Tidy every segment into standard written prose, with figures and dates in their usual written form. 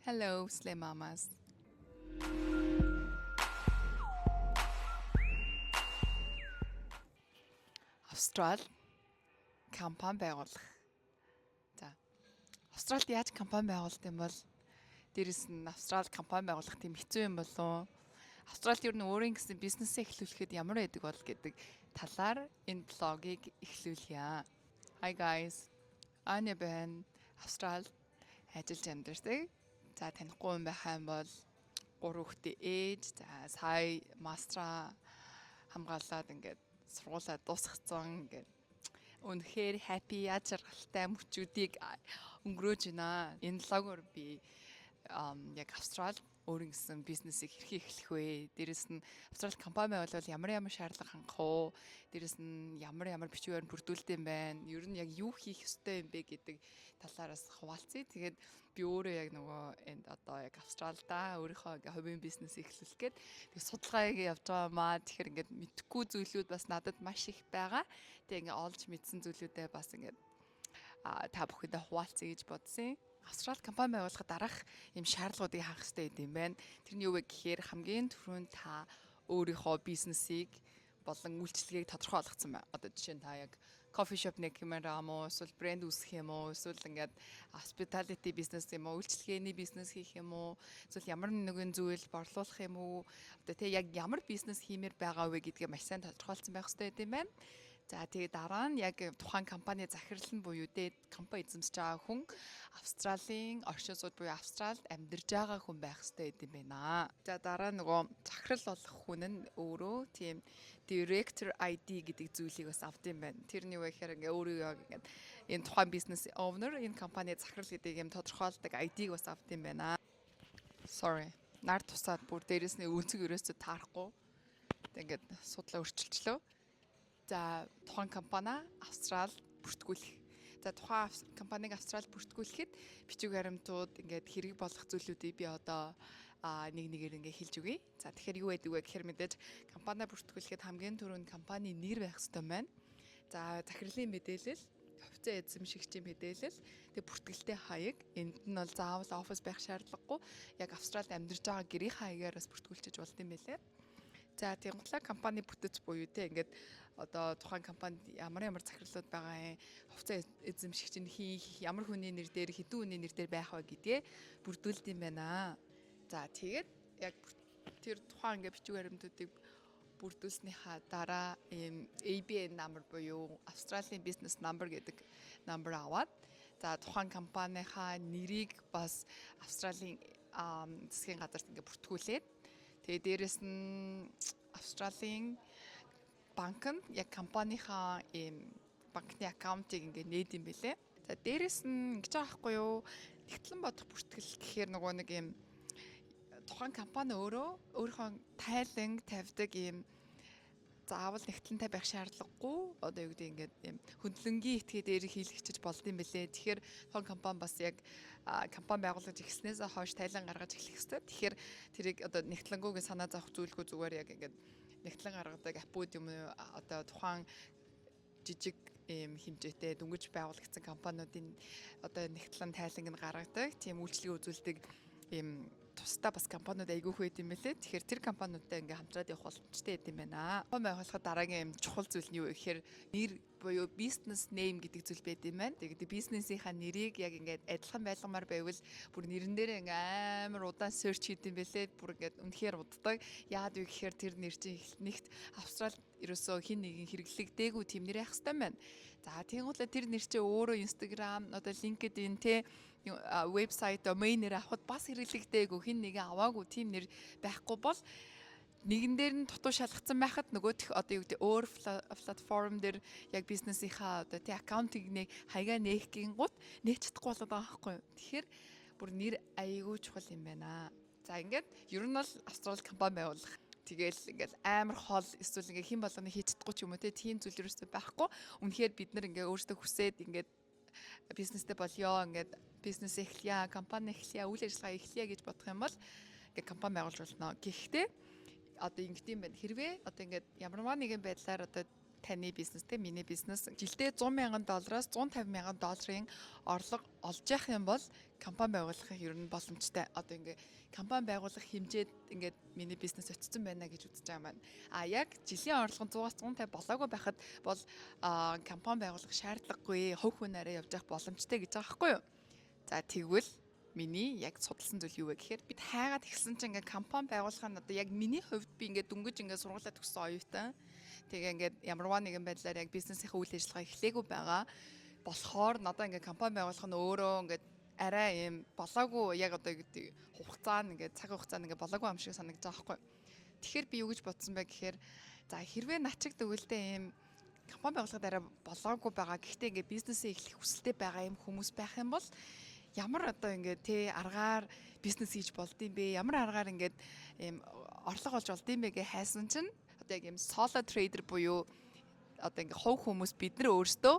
Hello, Slay Mamas. Австрал компани байгуулах. За. Австралид яаж компани байгуулт юм бол дээрэс нь Австрал компани байгуулах тийм хэцүү юм болов. Австралид ер нь өөрийн гэсэн бизнесээ эхлүүлэхэд ямар байдаг бол гэдэг талаар энэ блогийг эхлүүлье. Hi guys. Ани байна. Австралид ажиллаж амьдардаг. За танихгүй юм байх юм бол 3 хүүхдээ ээж, за сая мастера хамгаалаад ингээд сургуулаа дуусгацсан ингээд үнэхээр happy ачааргалтай мөчүүдийг өнгөрөөж байна. Энэ логоор би яг Австрал өөрийн гэсэн бизнесийг хэрхэн эхлэх вэ? Дээрэс нь Австрал компани байгуулвал ямар шаардлага хангах вэ? Дээрэс нь ямар бичгээр бүрдүүлдэг юм байна? Ер нь яг юу хийх ёстой юм бэ гэдэг талаараас хуваалцъя. Тэгээд би өөрөө яг нөгөө энд одоо яг Австралда өөрийнхөө ингээ хувийн бизнес эхлүүлэх гээд тэг судалгааг явж байгаа маа. Тэгэхээр ингээд мэдхгүй зүйлүүд бас надад маш их байгаа. Тэг ингээ олж мэдсэн зүйлүүдээ бас ингээд та бүхэндээ хуваалцъя гэж бодсон. Австрал компани байгуулахад дараах юм шаардлагуудыг хаах хэрэгтэй юм байна. Тэрний юу вэ гэхээр хамгийн түрүүнд та өөрийнхөө бизнесийг болон үйлчлэгийг тодорхой болгоцсон байна. Одоо жишээ нь та яг кофе шоп нэг хэмээр байгаа мó, эсвэл брэнд үүсгэх юм уу, эсвэл ингээд hospitality бизнес юм уу, үйлчлэгээний бизнес хийх юм уу, эсвэл ямар нэгэн зүйл борлуулах юм уу, одоо тэг яг ямар бизнес хиймээр байгаа вэ гэдгээ маш сайн тодорхойлсон байх хэрэгтэй юм байна. За тэгээ дараа нь яг тухайн компани захирал нь буюу компани эзэмсэж байгаа хүн Австралийн оршин сууд буюу Австралид амьдарж байгаа хүн байх хэрэгтэй юм байна. За дараа нөгөө захирал болох хүн нь өөрөө тийм director ID гэдэг зүйлийг бас авд юм байна. Тэрний юу гэхээр ингээ өөрөө ингээд энэ тухайн бизнес owner энэ компани захирал гэдэг юм тодорхойлдог ID-г бас авд юм байна. Sorry. Нар тусаад бүр дээрээс нь өнцөг өрөөсөө таарахгүй. Ингээд судлаа өрчилчлөө. За тухайн компани Австрал бүртгүүлэх. За тухайн компаниг Австрал бүртгүүлэхэд бичиг баримтууд ингээд хэрэг болох зүйлүүдийг би одоо нэгээр ингээд хэлж өгье. За тэгэхээр юу байдаг вэ гэхээр мэдээж компани бүртгүүлэхэд хамгийн түрүүнд компани нэр байх хэрэгтэй байна. За захирлын мэдээлэл, хувьцаа эзэмшигчийн мэдээлэл, тэгээ бүртгэлтэй хаяг. Энд нь бол заавал офис байх шаардлагагүй. Яг Австралид амьдарч байгаа гэрийн хаягаар бас бүртгүүлчих болд юм байлээ. За тэгвэл компани бүтэц буюу те ингээд одоо тухайн компанид ямар захирлууд байгаа юм, хувьцаа эзэмшигч нь ямар хүний нэр дээр хэдэн хүний нэр дээр байх вэ гэдгээ бүрдүүлд юм байна. За тэгээд яг тэр тухайн ингээд бичиг баримтуудыг бүрдүүлснийхаа дараа ABN number буюу Австралийн business number гэдэг number аваад за тухайн компанийнхаа нэрийг бас Австралийн засгийн газарт ингээд бүртгүүлээд тэгээ дээрэс нь Австралийн банк нь яг компанийнхаа банкны аккаунтыг ингээд нээд юм бэлээ. За дээрэс нь ингэж байгаа байхгүй юу? Тэгтлэн бодох бүртгэл гэхээр нөгөө нэг тухайн компани өөрийнхөө тайлан тавьдаг заавал нэгтлэнтэй байх шаардлагагүй. Одоо юу гэдэг ингээд хөндлөнгийн этгээ дээр хийлгчиж болд юм бэлээ. Тэгэхээр тухайн компани бас яг компани байгуулж эхлснээс хойш тайлан гаргаж эхлэх хэрэгтэй. Тэгэхээр тэрийг одоо нэгтлэнгүйгээ санаа зовох зүйлгүй зүгээр яг ингээд нэгтлэн гаргадаг аппууд юм уу одоо тухайн жижиг хэмжээтэй дөнгөж байгуулагдсан компаниудын одоо нэгтлэн тайланг нь гаргадаг. Тийм үйлчлэгээ үзүүлдэг тусдаа бас компаниуд айгүйх байд юм бэлээ. Тэгэхээр тэр компаниудтай ингээ хамтраад явах боломжтой байд юм байна. Компани байгуулахад дараагийн чухал зүйл нь юу вэ гэхээр нэр буюу business name гэдэг зүйл байд юм байна. Тэгээд бизнесийнхаа нэрийг яг ингээд адилхан байлгамаар байвал бүр нэрэн дээр ингээ амар удаан search хийд юм бэлээ. Бүр ингээд үнэхээр уддаг. Яад вэ гэхээр тэр нэр чинь нэгт Австрал ерөөсөө хин нэгэн хэрэглэгдээгүй тийм нэр байх хэвээр байна. За тэгвэл тэр нэр чинь өөрөө Instagram, одоо LinkedIn те вебсайт domain нэр авахд бас хэрэглэгдээгүй хин нэгэ аваагүй тийм нэр байхгүй бол нэгэн дээр нь дутуу шалгацсан байхад нөгөөх одоо юу гэдэг өөр платформ дээр яг бизнесийнхаа одоо тий аккаунтыг нэг хаягаа нээх гингууд нээч чадахгүй болоод байгаа байхгүй юу. Тэгэхээр бүр нэр аягүй чухал юм байна. За ингээд ер нь бол Австрал компани байгуулах тэгэл ингээл амар хол эсвэл ингээ хэн болгоны хийж чадахгүй ч юм уу тийм зүйл ерөөсөй байхгүй. Үнэхээр бид нар ингээ өөрсдөө хүсээд ингээд бизнестэй болёо ингээд бизнес эхлэе, компани эхлэе, үйл ажиллагаа эхлэе гэж бодох юм бол ингээ компани байгуулж болно. Гэхдээ одоо ингэдэм байх хэрвээ одоо ингээд ямарваа нэгэн байдлаар одоо таны бизнес те миний бизнес жилдээ $100,000-аас $150,000 орлого олж явах юм бол компани байгуулахын ер нь боломжтой. Одоо ингээ компани байгуулах хэмжээд ингээд миний бизнес очсон байна гэж үзэж байгаа маань. Яг жилийн орлого 100-аас 150 болоогүй байхад бол компани байгуулах шаардлагагүй, хувь хүнээрээ явж явах боломжтой гэж байгаа байхгүй юу? За тэгвэл миний яг судалсан зүйл юу вэ гэхээр бид хайгаад ихсэн чинь ингээд компани байгуулах нь одоо яг миний хувьд би ингээд дөнгөж ингээд сургуулаа төгссөн оюутан. Тэгээ ингээд ямарваа нэгэн байдлаар яг бизнесийнхээ үйл ажиллагаа эхлэегүй байгаа. Болохоор надаа ингээд компани байгуулах нь өөрөө ингээд арай юм болоогүй яг одоо хугацаа нь ингээд цаг хугацаа нь ингээд болоогүй юм шиг санагдаж байгаа байхгүй. Тэгэхээр би юу гэж бодсон бэ гэхээр за хэрвээ начиг төгөлдөө юм компани байгуулахад арай болоогүй байгаа. Гэхдээ ингээд бизнесээ эхлэх хүсэлтэй байгаа юм хүмүүс байх юм бол ямар одоо ингээд тэ аргаар бизнес хийж болдсон бэ? Ямар аргаар ингээд ийм орлого олж болдсон бэ гэж хайсан чинь одоо яг ийм соло трейдер буюу одоо ингээд хувь хүмүүс бид нар өөрсдөө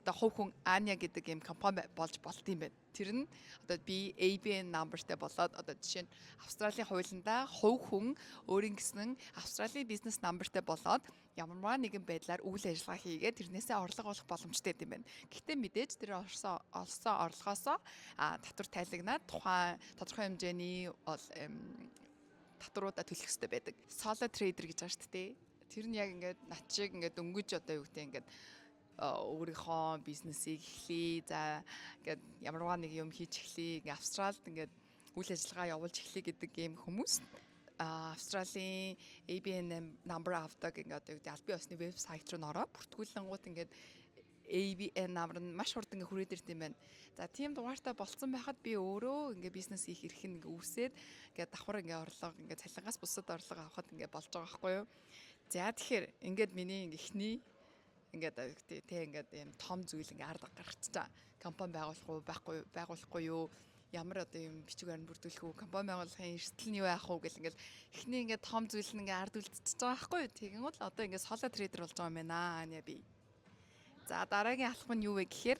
одоо хувь хүн Аня гэдэг ийм компани болж болдсон юм байна. Тэр нь одоо би ABN numberтэй болоод одоо жишээ нь Австралийн хуулиндаа хувь хүн өөрийн гэсэн Австралийн бизнес numberтэй болоод ямарваа нэгэн байдлаар үйл ажиллагаа хийгээд тэрнээсээ орлого олох боломжтой юм байна. Гэхдээ мэдээж тэр олсон орлогоосоо татвар тайлагнаад тухайн тодорхой хэмжээний татваруудаа төлөх хэрэгтэй байдаг. Соло трейдер гэж байгаа шүү дээ. Тэр нь яг ингээд над шиг ингээд дөнгөж одоо юу гэдэг ингээд өөрийнхөө бизнесийг эхлэе. За ингээд ямарваа нэг юм хийж эхлэе. Ингээд Австралид ингээд үйл ажиллагаа явуулж эхлэе гэдэг ийм хүмүүс Австралийн ABN number авдаг ингээд одоо юу гэдэг албан ёсны вебсайт руу нөрөө бүртгүүлэнгууд ингээд ABN number нь маш хурд ингээд хүрээд ирд юм байна. За тийм дугаартай болцсон байхад би өөрөө ингээд бизнес хийх эрх нь ингээд үүсээд ингээд давхар ингээд орлого ингээд цалингаас бусад орлого авахд ингээд болж байгаа байхгүй юу. За тэгэхээр ингээд миний эхний ингээд тэг ингээд юм том зүйл ингээд ард гаргачихж байгаа. Компани байгуулахгүй юу? Ямар одоо юм бичгээр нь бүрдүүлэх үү? Компани байгуулахын эрсдэл нь юу яах вэ гэл ингээд эхний ингээд том зүйл нь ингээд ард үлдчихэж байгаа байхгүй юу? Тэгэн бол одоо ингээд соло трейдер болж байгаа юм байна аа би. За дараагийн алхам нь юу вэ гэхээр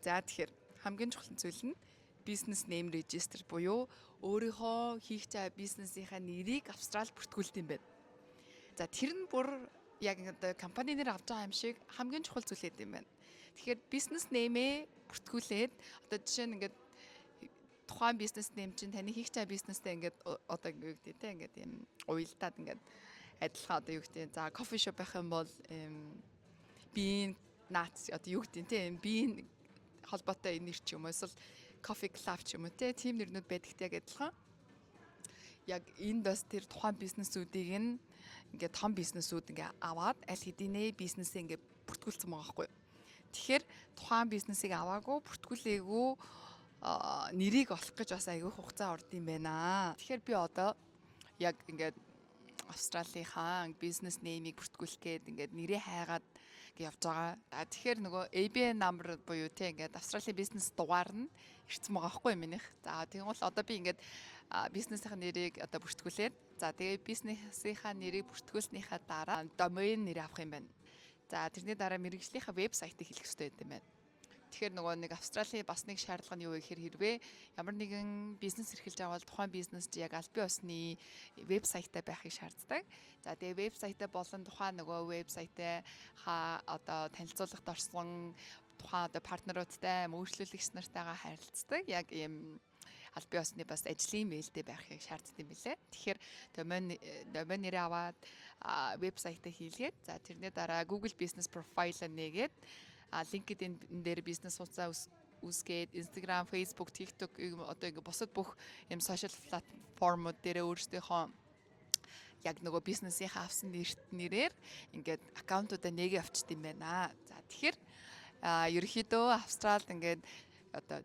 за тэгэхээр хамгийн чухал зүйл нь бизнес name register буюу өөрийнхөө хийх цаа бизнесийнхаа нэрийг Австралид бүртгүүлдэг юм байна. За тэр нь бүр яг одоо компани нэр авч байгаа юм шиг хамгийн чухал зүйл юм байна. Тэгэхээр бизнес нэмээ бүртгүүлээд одоо жишээ нь ингээд тухайн бизнес нэм чинь таны хийх цаа бизнестэй ингээд одоо юу гэдэг те ингээд юм уялдаад ингээд адилхан одоо юу гэдэг за кофе шоп байх юм бол би нац одоо юу гэдэг те би холбоотой нэр ч юм уу эсвэл кофе клаб ч юм уу те тийм нэрнүүд байдагт яг адилхан. Яг энд бас тэр тухайн бизнесүүдийг нь ингээд том бизнесүүд ингээд аваад аль хэдийнэ бизнесээ ингээд бүртгүүлсэн байгаа байхгүй. Тэгэхээр тухайн бизнесийг аваагүй бүртгүүлээгүй нэрийг олох гэж бас аягүй хугацаа орд юм байна. Тэгэхээр би одоо яг ингээд Австралийнхаа бизнес неймийг бүртгүүлэх гээд ингээд нэрээ хайгаад явж байгаа. Тэгэхээр нөгөө ABN number буюу те ингээд Австралийн бизнес дугаар нь ирсэн байгаа байхгүй минийх. За тийм бол одоо би ингээд бизнесийн нэрийг одоо бүртгүүлээд за тэгээ бизнесийнхаа нэрийг бүртгүүлснийхаа дараа домен нэр авах юм байна. За тэрний дараа мэргэжлийнхаа вебсайтыг хэлэх хэрэгтэй юм байна. Тэгэхээр нөгөө нэг Австралийн бас нэг шаардлага нь юу вэ гэхээр хэрвээ ямар нэгэн бизнес эрхэлж аваад тухайн бизнес чи яг албан ёсны вебсайтаа байхыг шаарддаг. За тэгээ вебсайтаа болон тухайн нөгөө вебсайтаа одоо танилцуулгад орсон тухайн одоо партнеруудтай үйлчлүүлэгч нартайгаа харилцдаг. Яг ийм албан ёсны бас ажлын мэйлдээ байхыг шаарддаг юм билээ. Тэгэхээр домен нэрээ аваад вебсайтаа хийлгээд за тэрний дараа Google Business Profile нээгээд LinkedIn дээр бизнес хуудасаа үүсгээд Instagram, Facebook, TikTok одоо ингээ бусад бүх юм сошиал платформуд дээр өөрсдийнхөө яг нөгөө бизнесийнхаа авсан нэрээр ингээд аккаунтуудаа нэгэ авчт юм байна. За тэгэхээр ерөнхийдөө Австралид ингээд одоо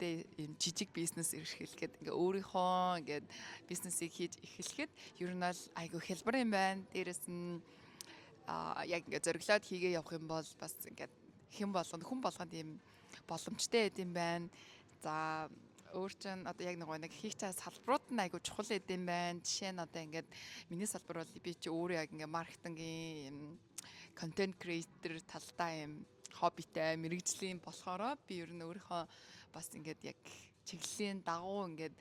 ийм жижиг бизнес эрхлэхэд ингээ өөрийнхөө ингээд бизнесийг хийж эхлэхэд ер нь бол айгүй хэлбэр юм байна. Дээрэс нь яг ингээ зориглоод хийгээ явах юм бол бас ингээд хүн болгонд ийм боломжтой байд юм байна. За өөр чинь одоо яг нэг хийх цаа салбарууд нь айгу чухал байд юм байна. Жишээ нь одоо ингээд миний салбар бол би чи өөрөө яг ингээд маркетингийн контент креатор талдаа ийм хоббитэй мэрэгжлийн болохоор би ер нь өөрийнхөө бас ингээд яг чиглэлийн дагуу ингээд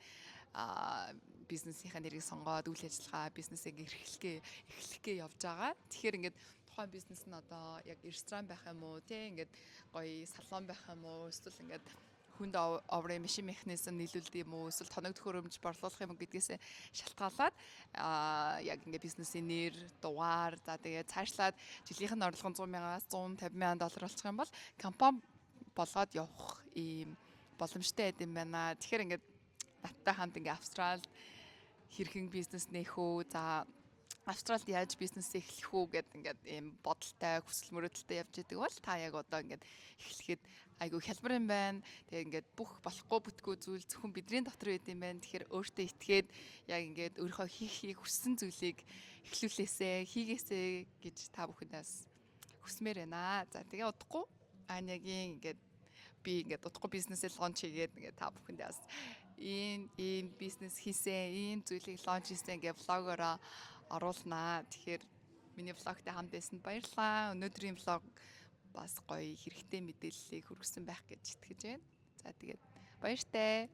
бизнесийнхаа нэрийг сонгоод үйл ажиллагаа бизнесийг эхлэхгээ явж байгаа. Тэгэхээр ингээд тухайн бизнес нь одоо яг ресторан байх юм уу, тий ингээд гоё салон байх юм уу, эсвэл ингээд хүнд оврын машин механизм нийлүүлдэг юм уу, эсвэл тоног төхөөрөмж борлуулах юм уу гэдгээс шалтгаалаад яг ингээд бизнесийн нэр, дугаар, за тэгээд цаашлаад жилийнх нь орлого 100,000-аас 150,000 доллар болчих юм бол компани болгоод явах ийм боломжтой байд юм байна. Тэгэхээр ингээд надтай хамт ингээд Австралид хэрхэн бизнес нээх үү, за Австралид яаж бизнес эхлэх үү гэд ингээд ийм бодолтой хүсэл мөрөөдөлтэй явж идэг бол та яг одоо ингээд эхлэхэд айгүй хялбар юм байна. Тэгээ ингээд бүх болохгүй бүтггүй зүйл зөвхөн бидний дотор байд юм байна. Тэгэхээр өөртөө итгээд яг ингээд өөрийнхөө хийхийг хүссэн зүйлийг эхлүүлээсэй, хийгээсэй гэж та бүхэндээс хүсмээр байна. За тэгээ удахгүй Анягийн ингээд би ингээд удахгүй бизнесээ лонч хийгээд ингээд та бүхэндээ бас ийм бизнес хийсэн, ийм зүйлийг лонч хийсэн ингээд влогороо оруулнаа. Тэгэхээр миний влогтой хамт байсанд баярлалаа. Өнөөдрийн влог бас гоё хэрэгтэй мэдээллийг хүргэсэн байх гэж итгэж байна. За тэгээд баяртай.